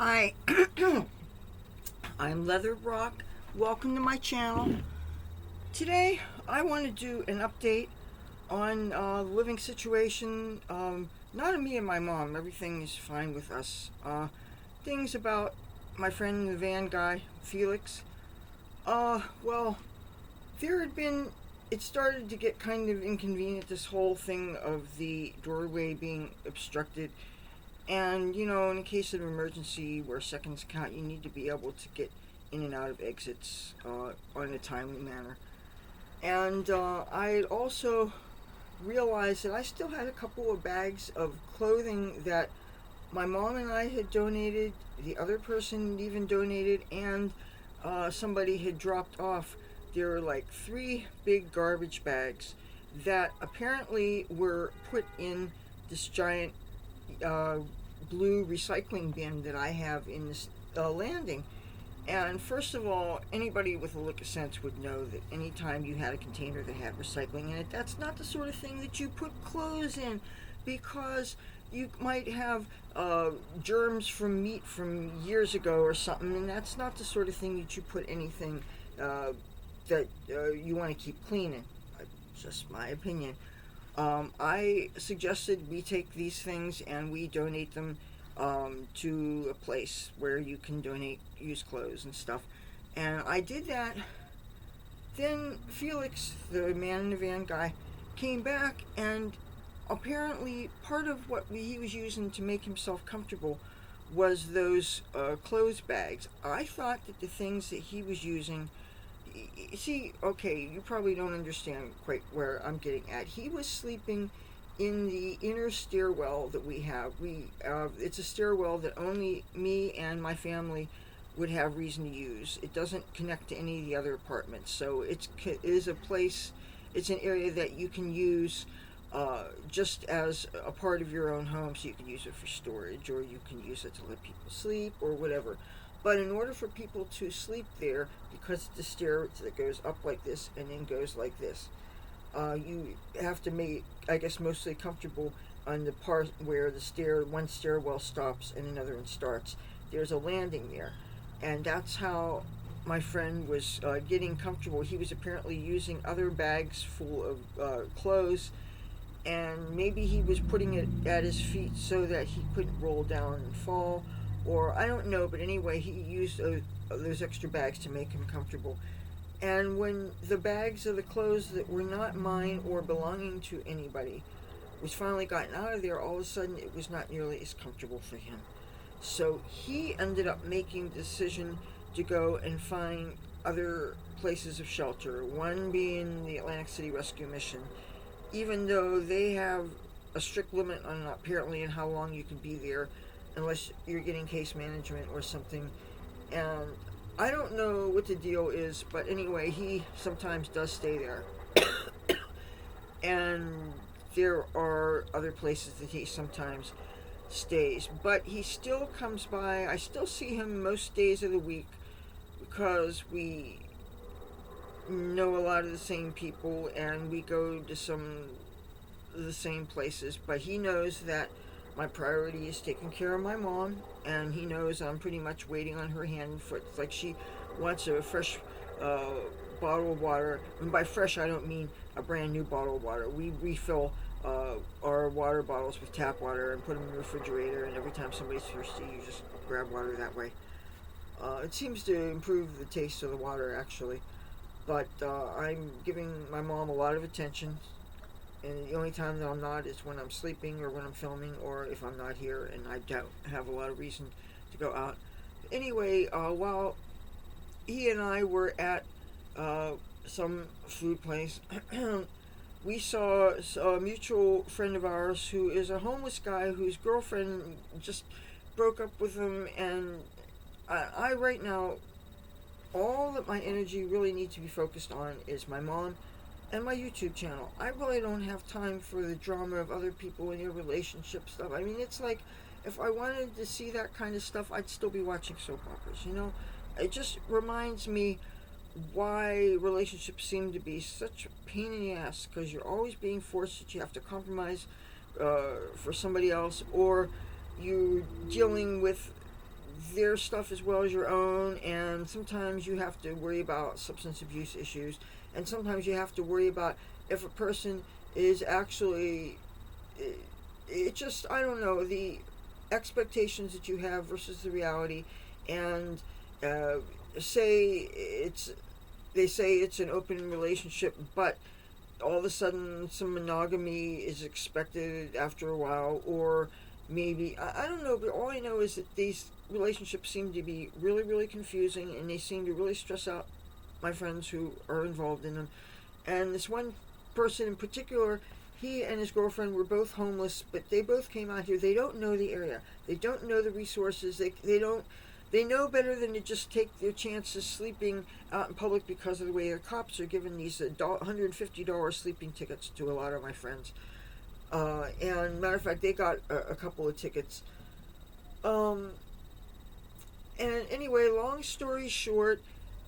Hi, I'm Leather Rokk. Welcome to my channel. Today, I want to do an update on the living situation. Not of me and my mom. Everything is fine with us. Things about my friend, the van guy, Felix. Well, there had been. It started to get kind of inconvenient. This whole thing of the doorway being obstructed. And, in a case of emergency where seconds count, you need to be able to get in and out of exits on a timely manner. And I also realized that I still had a couple of bags of clothing that my mom and I had donated, the other person even donated, and somebody had dropped off. There were like 3 big garbage bags that apparently were put in this giant blue recycling bin that I have in this landing. And first of all, anybody with a lick of sense would know that anytime you had a container that had recycling in it, that's not the sort of thing that you put clothes in, because you might have germs from meat from years ago or something, and that's not the sort of thing that you put anything that you want to keep clean in. Just my opinion. I suggested we take these things and we donate them to a place where you can donate used clothes and stuff. And I did that. Then Felix, the man in the van guy, came back, and apparently part of what he was using to make himself comfortable was those clothes bags. I thought that the things that he was using, see, okay, you probably don't understand quite where I'm getting at. He was sleeping in the inner stairwell that we have. It's a stairwell that only me and my family would have reason to use. It doesn't connect to any of the other apartments, so it is a place. It's an area that you can use just as a part of your own home. So you can use it for storage, or you can use it to let people sleep, or whatever. But in order for people to sleep there, because it's a stair that goes up like this and then goes like this, you have to make, I guess, mostly comfortable on the part where one stairwell stops and another one starts. There's a landing there, and that's how my friend was getting comfortable. He was apparently using other bags full of clothes, and maybe he was putting it at his feet so that he couldn't roll down and fall, or I don't know, but anyway, he used those extra bags to make him comfortable. And when the bags of the clothes that were not mine or belonging to anybody was finally gotten out of there, all of a sudden it was not nearly as comfortable for him. So he ended up making the decision to go and find other places of shelter, one being the Atlantic City Rescue Mission, even though they have a strict limit on apparently on how long you can be there unless you're getting case management or something. And I don't know what the deal is, but anyway, he sometimes does stay there. And there are other places that he sometimes stays. But he still comes by. I still see him most days of the week because we know a lot of the same people and we go to some of the same places. But he knows that my priority is taking care of my mom, and he knows I'm pretty much waiting on her hand and foot. It's like she wants a fresh bottle of water, and by fresh I don't mean a brand new bottle of water. We refill our water bottles with tap water and put them in the refrigerator, and every time somebody's thirsty, you just grab water that way. It seems to improve the taste of the water, actually. But I'm giving my mom a lot of attention. And the only time that I'm not is when I'm sleeping or when I'm filming, or if I'm not here and I don't have a lot of reason to go out. Anyway, while he and I were at some food place, we saw a mutual friend of ours who is a homeless guy whose girlfriend just broke up with him. And I right now, all that my energy really needs to be focused on is my mom and my YouTube channel. I really don't have time for the drama of other people and their relationship stuff. I mean, it's like, if I wanted to see that kind of stuff, I'd still be watching soap operas, It just reminds me why relationships seem to be such a pain in the ass, because you're always being forced that you have to compromise for somebody else, or you're dealing with their stuff as well as your own, and sometimes you have to worry about substance abuse issues, and sometimes you have to worry about if a person is actually it just, I don't know, the expectations that you have versus the reality. And uh, say it's they say it's an open relationship, but all of a sudden some monogamy is expected after a while, or maybe I don't know, but all I know is that these relationships seem to be really, really confusing, and they seem to really stress out my friends who are involved in them. And this one person in particular, he and his girlfriend were both homeless, but they both came out here. They don't know the area. They don't know the resources. They don't. They know better than to just take their chances sleeping out in public, because of the way the cops are giving these $150 sleeping tickets to a lot of my friends. And matter of fact, they got a couple of tickets. Um, and anyway, long story short,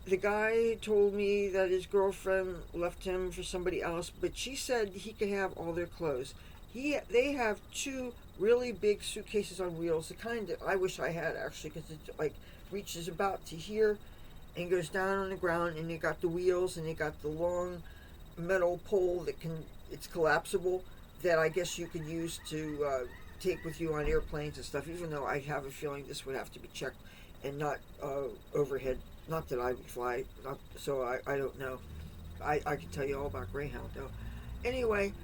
the guy told me that his girlfriend left him for somebody else, but she said he could have all their clothes. They have two really big suitcases on wheels, the kind that I wish I had actually, because it like reaches about to here and goes down on the ground, and they got the wheels, and they got the long metal pole that it's collapsible, that I guess you could use to take with you on airplanes and stuff. Even though I have a feeling this would have to be checked and not overhead. Not that I would fly, so I don't know. I can tell you all about Greyhound though. Anyway,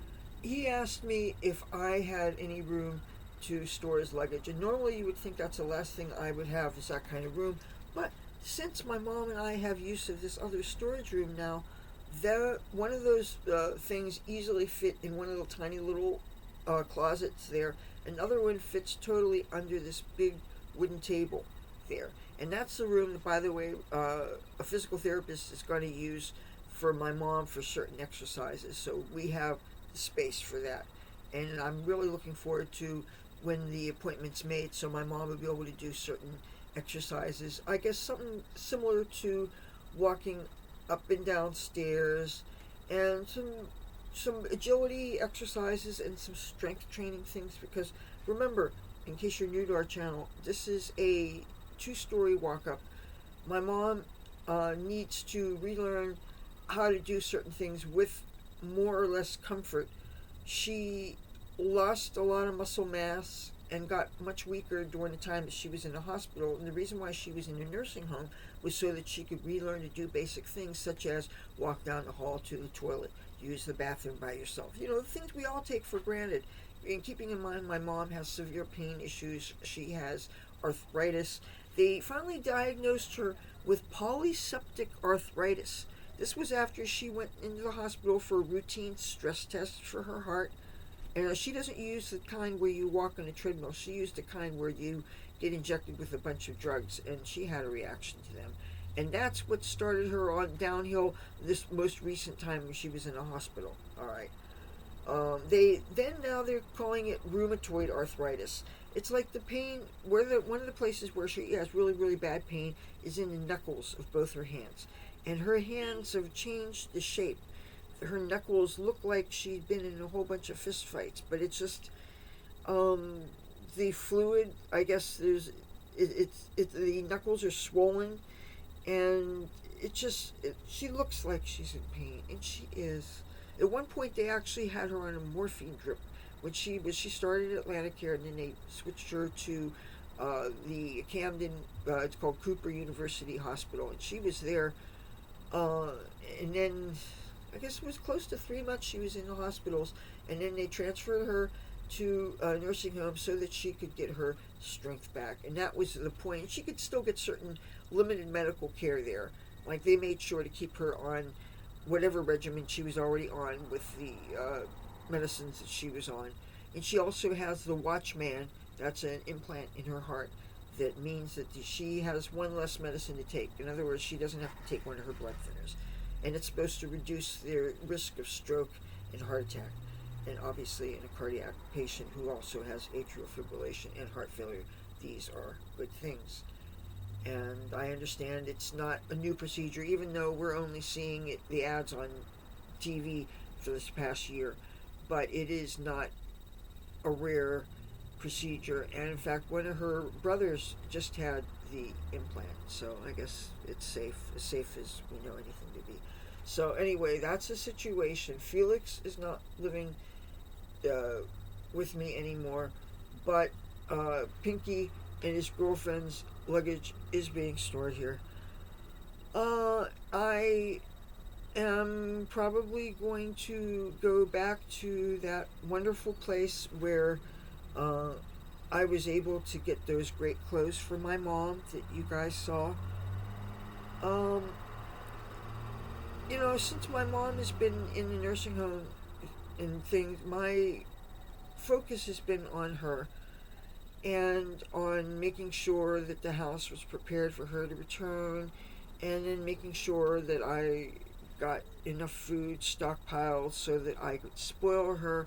he asked me if I had any room to store his luggage, and normally you would think that's the last thing I would have is that kind of room. But since my mom and I have use of this other storage room now, one of those things easily fit in one of the tiny little closets there. Another one fits totally under this big wooden table there. And that's the room that, by the way, a physical therapist is going to use for my mom for certain exercises. So we have the space for that. And I'm really looking forward to when the appointment's made, so my mom will be able to do certain exercises. I guess something similar to walking up and down stairs, and some agility exercises and some strength training things. Because remember, in case you're new to our channel, this is a 2-story walk up. My mom needs to relearn how to do certain things with more or less comfort. She lost a lot of muscle mass and got much weaker during the time that she was in the hospital. And the reason why she was in a nursing home was so that she could relearn to do basic things, such as walk down the hall to the toilet, use the bathroom by yourself. You know, the things we all take for granted. And keeping in mind my mom has severe pain issues. She has arthritis. They finally diagnosed her with polyseptic arthritis. This was after she went into the hospital for a routine stress test for her heart. And she doesn't use the kind where you walk on a treadmill. She used the kind where you get injected with a bunch of drugs, and she had a reaction to them. And that's what started her on downhill this most recent time when she was in the hospital. All right. Now they're calling it rheumatoid arthritis. It's like the pain where one of the places where she has really, really bad pain is in the knuckles of both her hands. And her hands have changed the shape. Her knuckles look like she'd been in a whole bunch of fist fights, but it's just the fluid. I guess the knuckles are swollen, and she looks like she's in pain, and she is. At one point, they actually had her on a morphine drip when she started at Atlanticare, and then they switched her to the Camden. It's called Cooper University Hospital, and she was there, and then. I guess it was close to 3 months she was in the hospitals, and then they transferred her to a nursing home so that she could get her strength back. And that was the point. She could still get certain limited medical care there. Like, they made sure to keep her on whatever regimen she was already on with the medicines that she was on. And she also has the Watchman. That's an implant in her heart that means that she has one less medicine to take. In other words, she doesn't have to take one of her blood thinners. And it's supposed to reduce their risk of stroke and heart attack. And obviously, in a cardiac patient who also has atrial fibrillation and heart failure, these are good things. And I understand it's not a new procedure, even though we're only seeing the ads on TV for this past year. But it is not a rare procedure. And in fact, one of her brothers just had the implant. So I guess it's safe, as safe as we know anything to be. So anyway, that's the situation. Felix is not living uh, with me anymore, but Pinky and his girlfriend's luggage is being stored here. I am probably going to go back to that wonderful place where uh, I was able to get those great clothes for my mom that you guys saw. Um, since my mom has been in the nursing home and things, my focus has been on her and on making sure that the house was prepared for her to return, and then making sure that I got enough food stockpiled so that I could spoil her.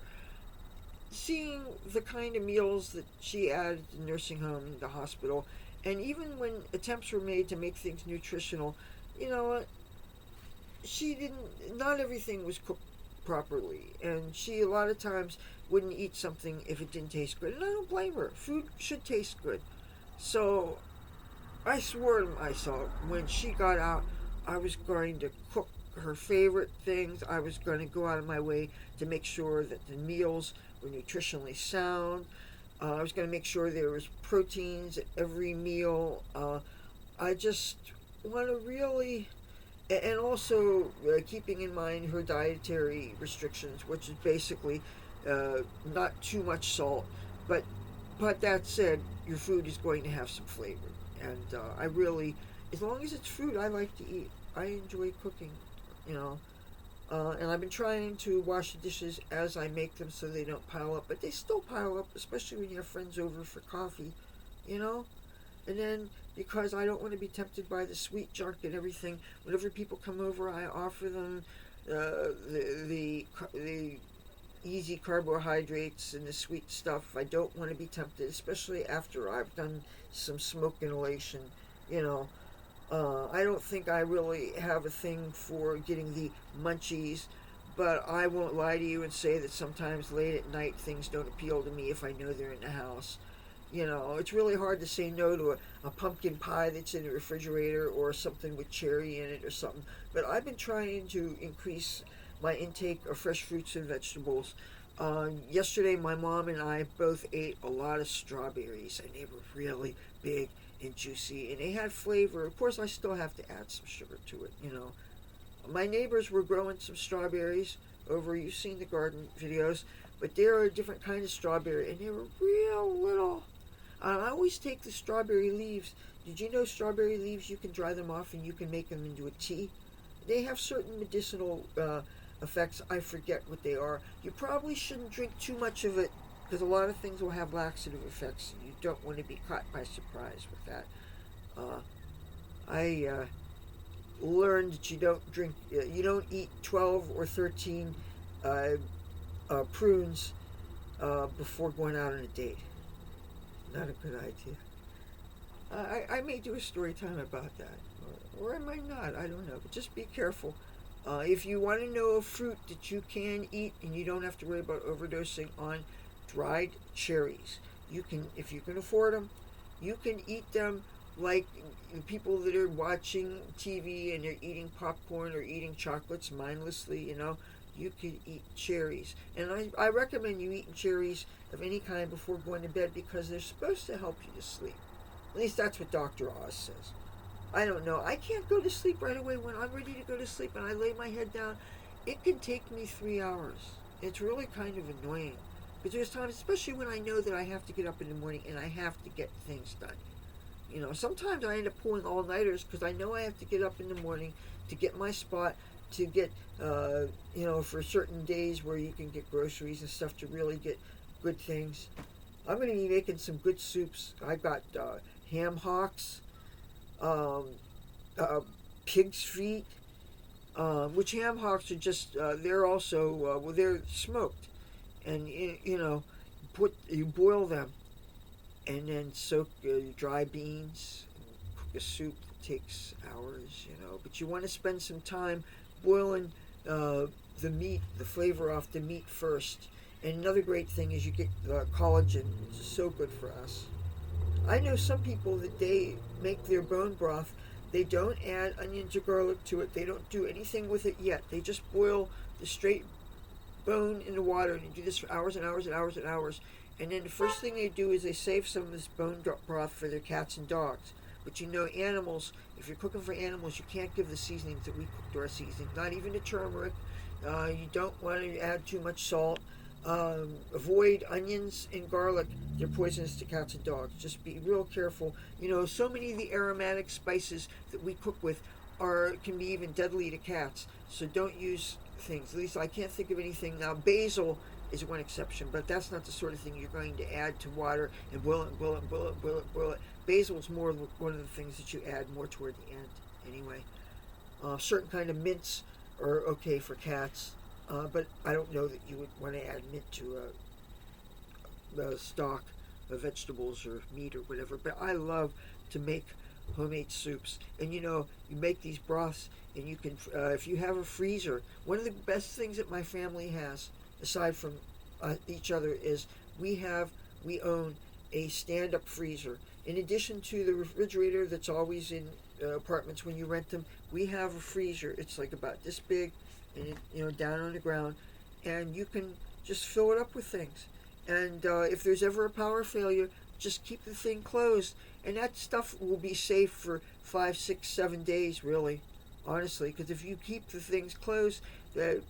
Seeing the kind of meals that she had at the nursing home and the hospital, and even when attempts were made to make things nutritional, you know, she didn't, not everything was cooked properly, and she a lot of times wouldn't eat something if it didn't taste good, and I don't blame her. Food should taste good. So I swore to myself when she got out, I was going to cook her favorite things. I was going to go out of my way to make sure that the meals were nutritionally sound. I was going to make sure there was proteins at every meal. I just want to really, and also keeping in mind her dietary restrictions, which is basically not too much salt, but that said, your food is going to have some flavor, and I really, as long as it's food I like to eat, I enjoy cooking, you know. And I've been trying to wash the dishes as I make them so they don't pile up, but they still pile up, especially when you have friends over for coffee, you know. And then, because I don't want to be tempted by the sweet junk and everything, whenever people come over, I offer them the easy carbohydrates and the sweet stuff. I don't want to be tempted, especially after I've done some smoke inhalation, you know. I don't think I really have a thing for getting the munchies, but I won't lie to you and say that sometimes late at night things don't appeal to me if I know they're in the house. You know, it's really hard to say no to a pumpkin pie that's in the refrigerator or something with cherry in it or something. But I've been trying to increase my intake of fresh fruits and vegetables. Yesterday, my mom and I both ate a lot of strawberries, and they were really big and juicy, and they had flavor. Of course, I still have to add some sugar to it, you know. My neighbors were growing some strawberries over, you've seen the garden videos, but they're a different kind of strawberry, and they were real little. I always take the strawberry leaves. Did you know strawberry leaves, you can dry them off and you can make them into a tea? They have certain medicinal effects. I forget what they are. You probably shouldn't drink too much of it because a lot of things will have laxative effects, and you don't want to be caught by surprise with that. I learned that you don't eat 12 or 13 prunes before going out on a date. Not a good idea. I may do a story time about that, or I might not. I don't know. But just be careful. If you want to know a fruit that you can eat and you don't have to worry about overdosing on, dried cherries. You can, if you can afford them, you can eat them like the people that are watching TV and they're eating popcorn or eating chocolates mindlessly. You know, you can eat cherries, and I recommend you eating cherries of any kind before going to bed because they're supposed to help you to sleep. At least that's what Dr. Oz says. I don't know. I can't go to sleep right away. When I'm ready to go to sleep and I lay my head down, it can take me 3 hours. It's really kind of annoying. But there's times, especially when I know that I have to get up in the morning and I have to get things done. You know, sometimes I end up pulling all-nighters because I know I have to get up in the morning to get my spot, to get, for certain days where you can get groceries and stuff to really get good things. I'm going to be making some good soups. I've got ham hocks, pig's feet, which ham hocks are just, they're also, they're smoked. And, you boil them and then soak dry beans and cook a soup that takes hours, But you want to spend some time boiling the meat, the flavor off the meat first. And another great thing is you get collagen, which is so good for us. I know some people that they make their bone broth, they don't add onions or garlic to it. They don't do anything with it yet. They just boil the straight bone in the water, and they do this for hours and hours and hours and hours. And then the first thing they do is they save some of this bone broth for their cats and dogs. But you know, animals, if you're cooking for animals, you can't give the seasonings that we cooked our seasoning, not even the turmeric. You don't want to add too much salt. Avoid onions and garlic. They're poisonous to cats and dogs. Just be real careful. You know, so many of the aromatic spices that we cook with can be even deadly to cats. So don't use things. At least I can't think of anything now. Basil is one exception, but that's not the sort of thing you're going to add to water and boil it and boil it and boil it, boil it, boil it. Basil is more one of the things that you add more toward the end. Anyway, certain kind of mints are okay for cats, but I don't know that you would want to add mint to a stock of vegetables or meat or whatever. But I love to make homemade soups, and you know, you make these broths, and you can, if you have a freezer, one of the best things that my family has, aside from each other, is we own a stand-up freezer. In addition to the refrigerator that's always in apartments when you rent them, we have a freezer. It's like about this big, and down on the ground, and you can just fill it up with things. And if there's ever a power failure, just keep the thing closed, and that stuff will be safe for 5, 6, 7 days, really, honestly. Because if you keep the things closed, the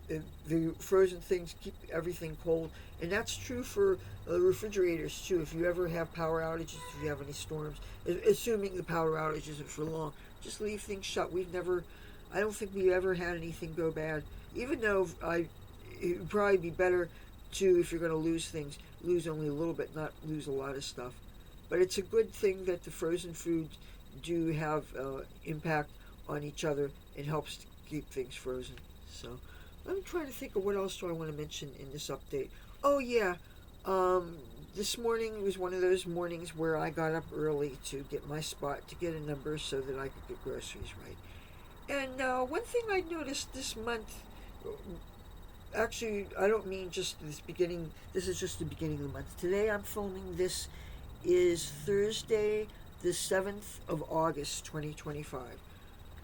frozen things keep everything cold, and that's true for refrigerators too. If you ever have power outages, if you have any storms, assuming the power outage isn't for long, just leave things shut. I don't think we ever had anything go bad. Even though it would probably be better to, if you're going to lose things, lose only a little bit, not lose a lot of stuff. But it's a good thing that the frozen foods do have impact on each other and helps to keep things frozen. So I'm trying to think of what else do I want to mention in this update. Oh yeah, this morning was one of those mornings where I got up early to get my spot, to get a number so that I could get groceries right. And one thing I noticed this month, actually, I don't mean just this beginning, this is just the beginning of the month. Today I'm filming, this is Thursday, the 7th of August, 2025.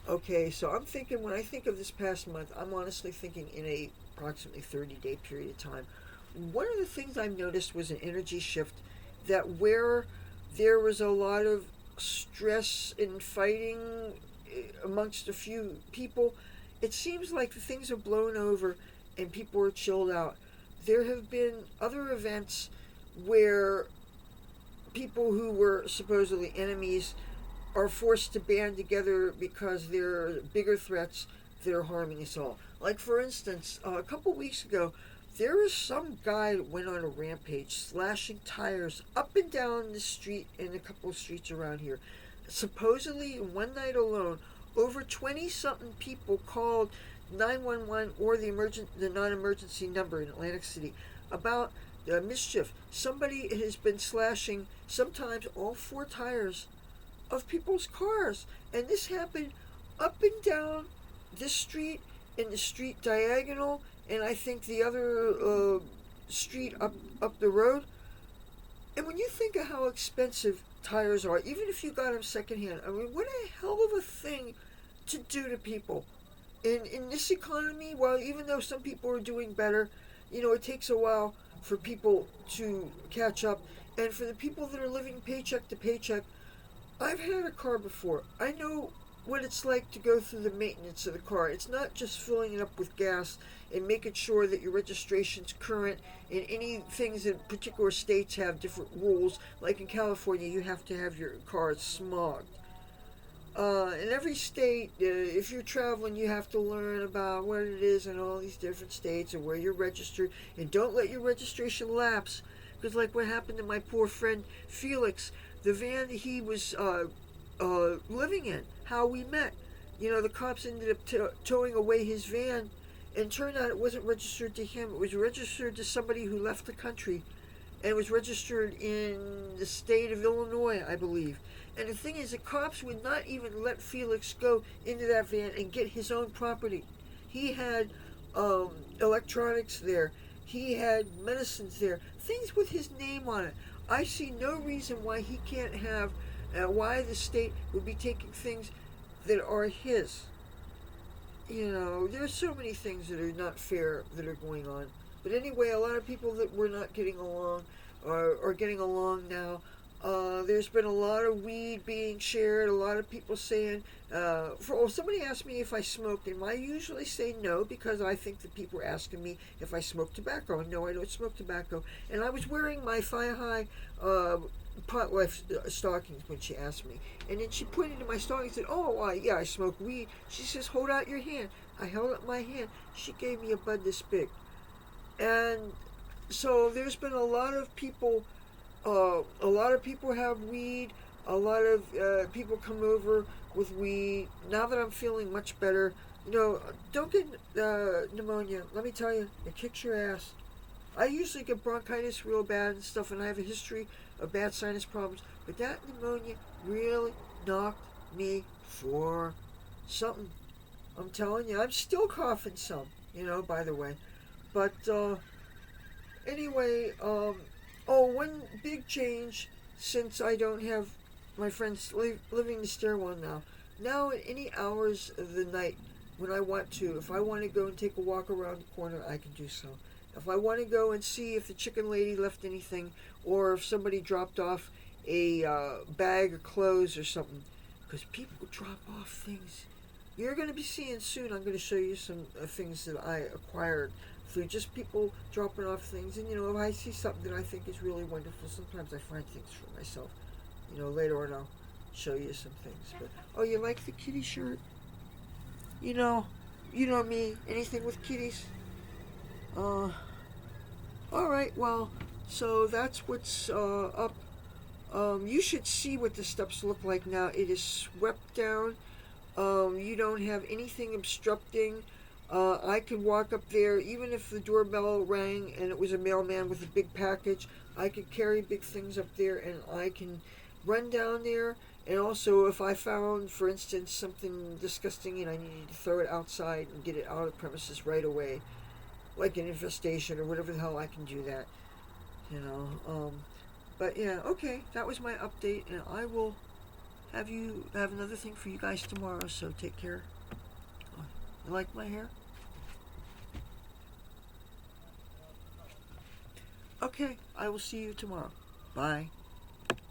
Okay, so I'm thinking, when I think of this past month, I'm honestly thinking in a approximately 30-day period of time. One of the things I've noticed was an energy shift, that where there was a lot of stress and fighting amongst a few people, it seems like things are blown over and people are chilled out. There have been other events where people who were supposedly enemies are forced to band together because there are bigger threats that are harming us all. Like, for instance, a couple weeks ago, there was some guy that went on a rampage, slashing tires up and down the street in a couple of streets around here. Supposedly, in one night alone, over 20-something people called 911 or the non-emergency number in Atlantic City about mischief. Somebody has been slashing sometimes all 4 tires of people's cars, and this happened up and down this street, in the street diagonal, and I think the other street up the road. And when you think of how expensive tires are, even if you got them secondhand, I mean, what a hell of a thing to do to people. In this economy, while even though some people are doing better, it takes a while for people to catch up, and for the people that are living paycheck to paycheck, I've had a car before. I know what it's like to go through the maintenance of the car. It's not just filling it up with gas and making sure that your registration's current, and any things in particular states have different rules. Like in California, you have to have your car smogged. In every state, if you're traveling, you have to learn about what it is in all these different states and where you're registered. And don't let your registration lapse. Because like what happened to my poor friend Felix, the van that he was living in, how we met. The cops ended up towing away his van, and turned out it wasn't registered to him. It was registered to somebody who left the country, and it was registered in the state of Illinois, I believe. And the thing is, the cops would not even let Felix go into that van and get his own property. He had electronics there. He had medicines there. Things with his name on it. I see no reason why he can't have Why the state would be taking things that are his. There's so many things that are not fair that are going on. But anyway, a lot of people that were not getting along are getting along now. There's been a lot of weed being shared. A lot of people saying, somebody asked me if I smoked, and I usually say no because I think that people are asking me if I smoke tobacco. And no, I don't smoke tobacco. And I was wearing my Fire High pot life stockings when she asked me. And then she pointed to my stockings and said, "Oh, yeah, I smoke weed." She says, "Hold out your hand." I held up my hand. She gave me a bud this big. And so there's been a lot of people. A lot of people have weed. A lot of people come over with weed. Now that I'm feeling much better, don't get pneumonia. Let me tell you, it kicks your ass. I usually get bronchitis real bad and stuff, and I have a history of bad sinus problems. But that pneumonia really knocked me for something. I'm telling you, I'm still coughing some, by the way. But anyway, one big change since I don't have my friends living the stairwell now. Now, at any hours of the night when I want to, if I want to go and take a walk around the corner, I can do so. If I want to go and see if the chicken lady left anything, or if somebody dropped off a bag of clothes or something, because people drop off things. You're going to be seeing soon. I'm going to show you some things that I acquired through just people dropping off things. And if I see something that I think is really wonderful, sometimes I find things for myself. Later on I'll show you some things. But oh, you like the kitty shirt? You know me. Anything with kitties? All right. Well, so that's what's up. You should see what the steps look like now. It is swept down. You don't have anything obstructing. I could walk up there, even if the doorbell rang and it was a mailman with a big package. I could carry big things up there, and I can run down there. And also, if I found, for instance, something disgusting and I needed to throw it outside and get it out of the premises right away, like an infestation or whatever the hell, I can do that. You know. But yeah, okay, that was my update, and I will have another thing for you guys tomorrow. So take care. You like my hair? Okay, I will see you tomorrow. Bye.